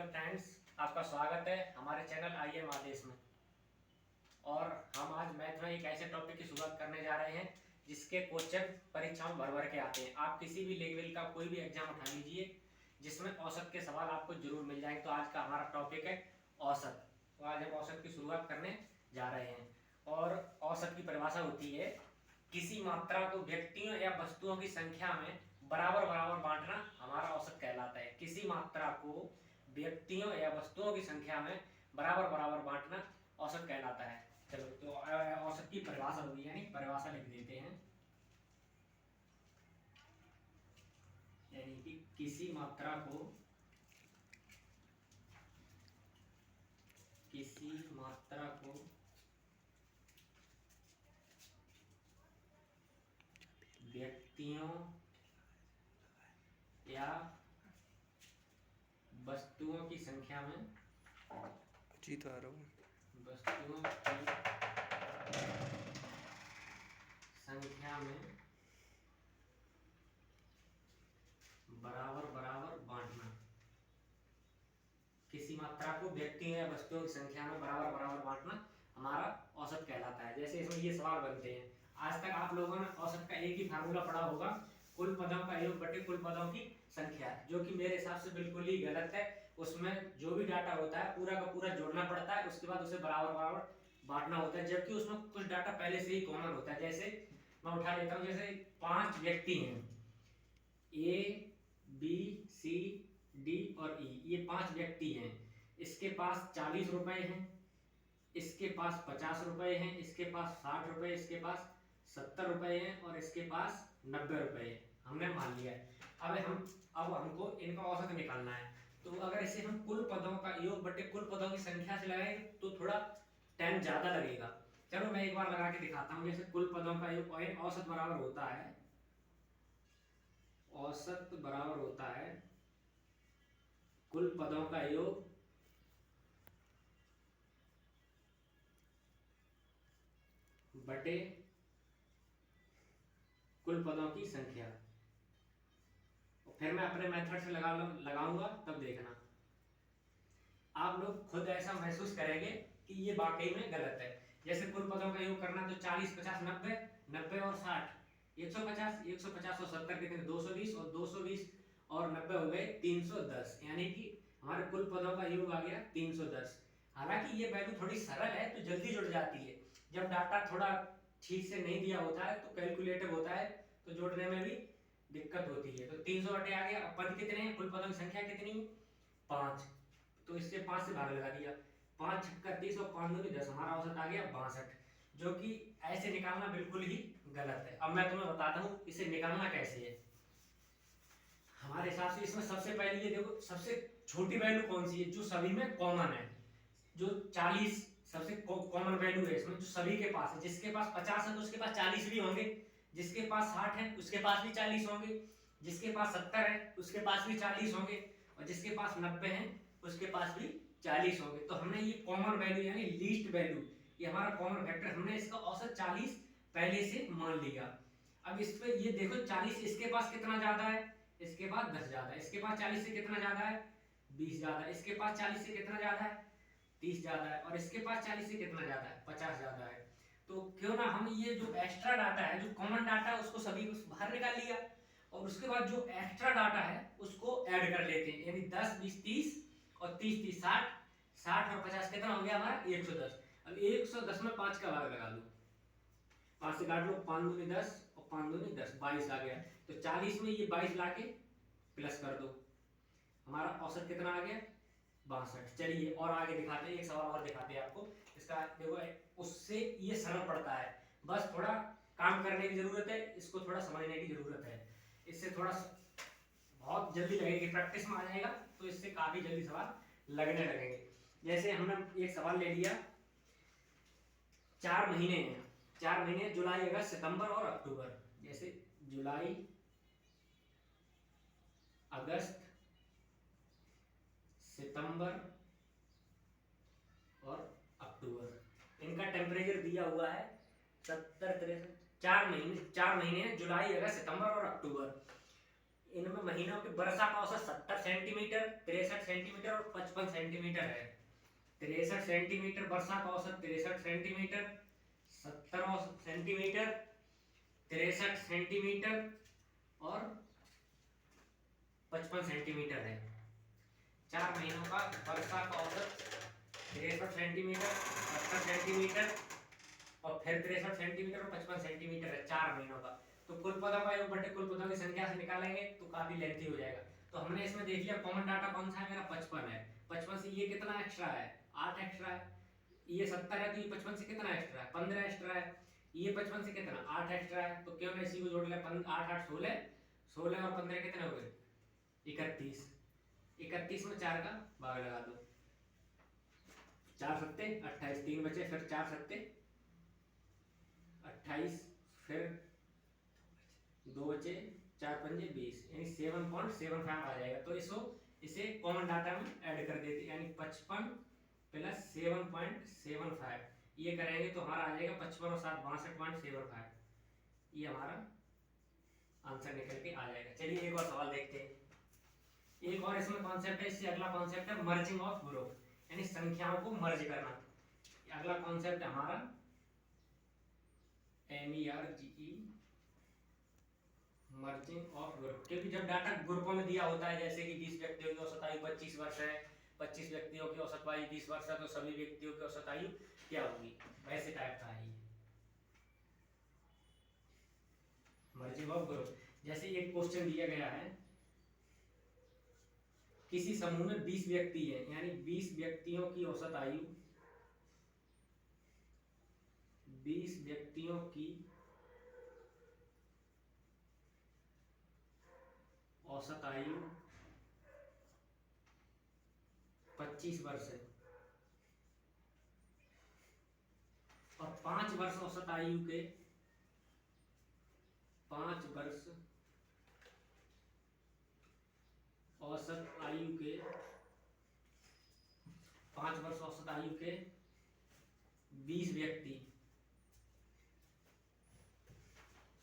Hello friends, आपका स्वागत है हमारे चैनल IM आदेश में। और हम आज मैथ में एक ऐसे टॉपिक की शुरुआत करने जा रहे हैं जिसके क्वेश्चन परीक्षाओं भर भर के आते हैं। आप किसी भी लेवल का कोई भी एग्जाम उठा लीजिए जिसमें औसत के सवाल आपको जरूर मिल जाएंगे। तो आज का हमारा टॉपिक है औसत। तो आज हम औसत की शुरुआत करने जा रहे हैं। और औसत की परिभाषा होती है किसी मात्रा को व्यक्तियों या वस्तुओं की संख्या में बराबर बराबर बांटना हमारा औसत कहलाता है। किसी मात्रा को व्यक्तियों या वस्तुओं की संख्या में बराबर बराबर बांटना औसत कहलाता है। चलो तो औसत की परिभाषा होगी, यानी परिभाषा लिख देते हैं। यानी कि किसी मात्रा को व्यक्तियों या वस्तुओं की संख्या में बराबर बराबर बांटना। किसी मात्रा को व्यक्तियों या वस्तुओं की संख्या में बराबर बराबर बांटना हमारा औसत कहलाता है। जैसे इसमें ये सवाल बनते हैं। आज तक आप लोगों ने औसत का एक ही फार्मूला पढ़ा होगा, कुल पदों का योग बटे कुल पदों की संख्या, जो कि मेरे हिसाब से बिल्कुल ही गलत है। उसमें जो भी डाटा होता है पूरा का पूरा जोड़ना पड़ता है, उसके बाद उसे बराबर बराबर बांटना होता है, जबकि उसमें कुछ डाटा पहले से ही कॉमन होता है। जैसे मैं उठा लेता हूँ, जैसे 5 व्यक्ति हैं, A B C D और E, ये 5 व्यक्ति हैं। इसके पास 40 रुपए हैं, इसके पास 50 रुपए हैं, इसके पास 60 रुपए, इसके पास 70 रुपए हैं और इसके पास 90 रुपए है। हमने मान लिया है। अब हमको इनका औसत निकालना है। तो अगर इसे हम कुल पदों का योग बटे कुल पदों की संख्या से लगाएं तो थोड़ा टाइम ज्यादा लगेगा। चलो मैं एक बार लगा के दिखाता हूँ। जैसे कुल पदों का योग और औसत बराबर होता है कुल पदों का योग बटे कुल पदों की संख्या। फिर मैं अपने मेथड से लगाऊंगा, तब देखना आप लोग खुद ऐसा महसूस करेंगे कि ये वाकई में गलत है। जैसे कुल पदों का योग करना तो 40 50 90 90 और 60 150 150 और 70 कितने 220 और 220 और 90 हो गए 310, यानी कि हमारे कुल पदों का योग आ गया 310। हालांकि ये वैल्यू थोड़ी सरल है तो जल्दी जुड़ जाती है। जब डाटा थोड़ा ठीक से नहीं दिया होता है तो कैलकुलेटिव होता है तो जोड़ने में भी दिक्कत होती है। तो 300 बटे आ गया। अब पद कितने हैं, कुल पदों की संख्या कितनी, 5, तो इससे 5 से भाग लगा दिया। 5 छक्का 30 और 5 दूनी 10, हमारा औसत आ गया 62, जो कि ऐसे निकालना बिल्कुल ही गलत है। अब मैं तुम्हें बताता हूँ इसे निकालना कैसे है। हमारे हिसाब से इसमें सबसे पहले ये देखो, सबसे छोटी वैल्यू कौन सी है जो सभी में कॉमन है। जो 40 सबसे कॉमन वैल्यू है इसमें, जो सभी के पास है। जिसके पास 50 है तो उसके पास 40 भी होंगे, जिसके पास 60 है उसके पास भी 40 होंगे, जिसके पास 70 है उसके पास भी 40 होंगे और जिसके पास 90 है उसके पास भी 40 होंगे। तो हमने ये कॉमन वैल्यू यानी लीस्ट वैल्यू, ये हमारा कॉमन फैक्टर, हमने इसका औसत 40 पहले से मान लिया। अब इस पे ये देखो 40 इसके पास कितना ज्यादा है, इसके पास 10 ज्यादा है। इसके पास 40 से कितना ज्यादा है, 20 ज्यादा है। इसके पास 40 से कितना ज्यादा है, 30 ज्यादा है। और इसके पास 40 से कितना ज्यादा है, 50 ज्यादा है। तो क्यों ना हम ये जो एक्स्ट्रा डाटा है, जो कॉमन डाटा है, उसको सभी को बाहर निकाल लिया और उसके बाद जो एक्स्ट्रा डाटा है उसको ऐड कर लेते हैं। यानी 10 20 30 और 30 30 60, 60 और 50 कितना हो गया हमारा 110। अब 110 में 5 का भाग लगा दो, 5 से काट लो, 5 दूनी 10 और 5 दूनी 10, 22 आ गया। तो 40 में ये 22 लाके प्लस कर दो, हमारा औसत कितना आ गया 62। चलिए और आगे दिखाते हैं, एक सवाल और दिखाते हैं आपको। इसका देखो, उससे ये सरल पड़ता है, बस थोड़ा काम करने की जरूरत है, इसको थोड़ा समझने की जरूरत है। इससे थोड़ा बहुत जल्दी लगेगी, प्रैक्टिस में आ जाएगा तो इससे काफी जल्दी सवाल लगने लगेंगे। जैसे हमने एक सवाल ले लिया, 4 महीने हैं, 4 महीने जुलाई अगस्त सितंबर और अक्टूबर। जैसे जुलाई अगस्त सितंबर और अक्टूबर, इनका टेम्परेचर दिया हुआ है 70 63। 4 महीने हैं, जुलाई अगस्त सितंबर और अक्टूबर। इनमें महीनों की वर्षा का औसत 70 सेंटीमीटर, 63 सेंटीमीटर और 55 सेंटीमीटर है। 63 सेंटीमीटर वर्षा का औसत, 63 सेंटीमीटर, 70 सेंटीमीटर, 63 सेंटीमीटर और 55 सेंटीमीटर है। 4 महीनों का वर्षा का औसत 63 सेंटीमीटर, 70 सेंटीमीटर और फिर 63 सेंटीमीटर और 55 सेंटीमीटर है 4 महीनों का। तो कुल पदों का योग बटे कुल पदों की संख्या से निकालेंगे तो काफी लेंथी हो जाएगा। तो हमने इसमें देख लिया कॉमन डाटा कौन सा है, मेरा 55 है। 55 से ये कितना एक्स्ट्रा है, 8 एक्स्ट्रा है। ये 70 है तो ये 55 से कितना एक्स्ट्रा है, 15 एक्स्ट्रा है। ये 55 से कितना 8 एक्स्ट्रा है, तो क्यों ना इसी को जोड़ ले, 8 8 16, 16 और 15 कितने हो गए 31। 31 में 4 का भाग लगा दो, 4 सत्ते 28, 3 बचे, फिर 4 सत्ते 28, फिर 2 बचे, 4 पंजे 20, यानी 7.75 आ जाएगा। तो इसको इसे कॉमन डाटा में ऐड कर देते, यानी 55 प्लस 7.75 ये करेंगे तो हमारा आ जाएगा 55 और 7 62.75। ये हमारा आंसर निकल के आ जाएगा। चलिए एक और सवाल देखते हैं। एक और इसमें कॉन्सेप्ट है, इससे अगला कॉन्सेप्ट है मर्जिंग ऑफ ग्रुप, यानी संख्याओं को मर्ज करना। अगला कॉन्सेप्ट है हमारा MERGE, मर्जिंग ऑफ ग्रुप। क्योंकि जब डाटा ग्रुपों में दिया होता है, जैसे कि 20 व्यक्तियों की औसत आयु 25 वर्ष है, 25 व्यक्तियों की औसत आयु 30 वर्ष है, तो सभी व्यक्तियों की औसत आयु क्या होगी, वैसे टाइप का है ये मर्जिंग ऑफ ग्रुप। जैसे एक क्वेश्चन दिया गया है, किसी समूह में 20 व्यक्ति हैं, यानी 20 व्यक्तियों की औसत आयु, 20 व्यक्तियों की औसत आयु 25 वर्ष है और 5 वर्ष औसत आयु के, 5 वर्ष औसत आयु के, 5 वर्ष औसत आयु के 20 व्यक्ति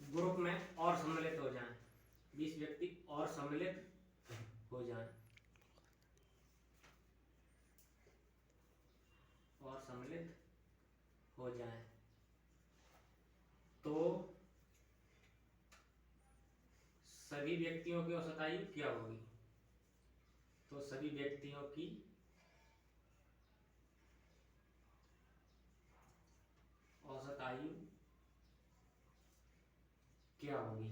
ग्रुप में और सम्मिलित हो जाएं, 20 व्यक्ति और सम्मिलित हो जाएं, और सम्मिलित हो जाएं, तो सभी व्यक्तियों की औसत आयु क्या होगी। तो सभी व्यक्तियों की औसत आयु क्या होगी।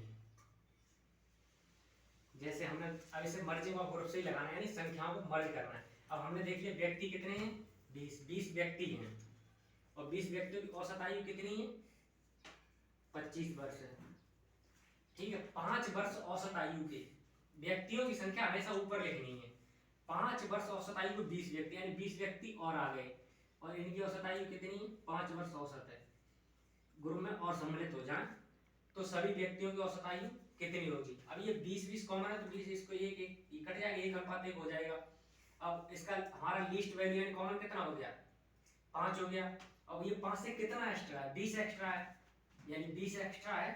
जैसे हमने अब इसे मर्जिंग ऑफ ग्रुप से ही लगाना है, यानी संख्याओं को मर्ज करना है। अब हमने देख लिया व्यक्ति कितने हैं, 20 व्यक्ति हैं और 20 व्यक्तियों की औसत आयु कितनी है, 25 वर्ष है। ठीक है, 5 वर्ष औसत आयु के व्यक्तियों की संख्या हमेशा ऊपर लिखनी है। 5 वर्ष औसत आयु को 20 व्यक्ति, यानी 20 व्यक्ति और आ गए और इनकी औसत आयु कितनी है, 5 वर्ष औसत है, ग्रुप में और सम्मिलित हो जाए तो सभी व्यक्तियों की औसत आयु कितनी होगी। अब ये 20 कॉमन है तो 20 इसको एक कट जाएगा, 1:1 हो जाएगा। अब इसका हमारा लीस्ट वैल्यू यानी कॉमन कितना हो गया, 5 हो गया। अब ये 5 से कितना एक्स्ट्रा है, 20 एक्स्ट्रा है, यानी 20 एक्स्ट्रा है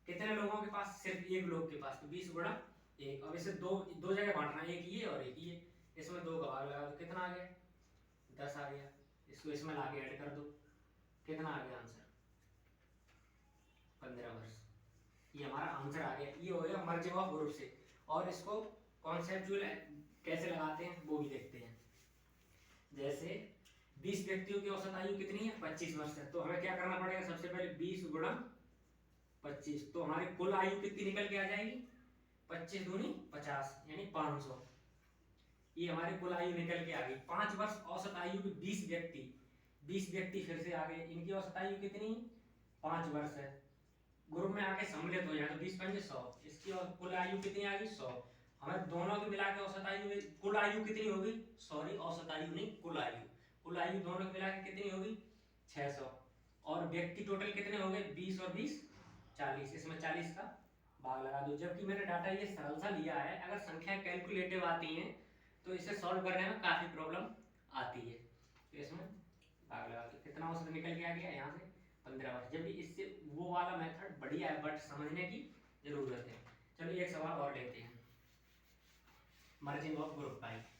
कितने लोगों के पास, सिर्फ एक लोग के पास, तो 20 गुणा 1। अब इसे दो जगह बांटना, एक ये और एक ये, इसमें 2 का भाग लगा दो, कितना आ गया 10 आ गया। इसको इसमें लाके ऐड कर दो, कितना आ गया आंसर 15 वर्ष। ये हमारा आंसर आ गया। ये हो गया मर्जिंग ऑफ ग्रुप से। और इसको कॉन्सेप्चुअल कैसे लगाते हैं वो भी देखते हैं। जैसे 20 व्यक्तियों की औसत आयु कितनी है, 25 वर्ष है, तो हमें क्या करना पड़ेगा, सबसे पहले 20 गुणा 25, तो हमारी कुल आयु कितनी निकल के आ जाएगी, 25 दूनी 50, यानी 500। ये हमारी कुल आयु निकल के आ गई। 5 वर्ष औसत आयु के 20 व्यक्ति फिर से आ गए, इनकी औसत आयु कितनी 5 वर्ष है, ग्रुप में आके सम्मिलित हो जाए तो 20 पंजे 100, इसकी और कुल आयु कितनी आ गई 100। हमें दोनों की मिला के औसत आयु, कुल आयु कितनी होगी, सॉरी औसत आयु नहीं कुल आयु, कुल आयु दोनों की मिला के कितनी होगी 600। और व्यक्ति टोटल कितने हो गए 20 और 20 40, इसमें 40 का भाग लगा दो। जबकि मैंने डाटा ये सरल सा लिया है, अगर संख्या कैलकुलेटिव आती हैं तो इसे सॉल्व करने में काफी प्रॉब्लम आती है। तो इसमें भाग लगा दो, कितना औसत निकल के आ गया यहाँ से 15 वर्ष। जब भी इससे वो वाला मेथड बढ़िया है बट समझने की जरूरत है। चलिए एक सवाल और लेते हैं, मर्जिंग ऑफ ग्रुप टाइप।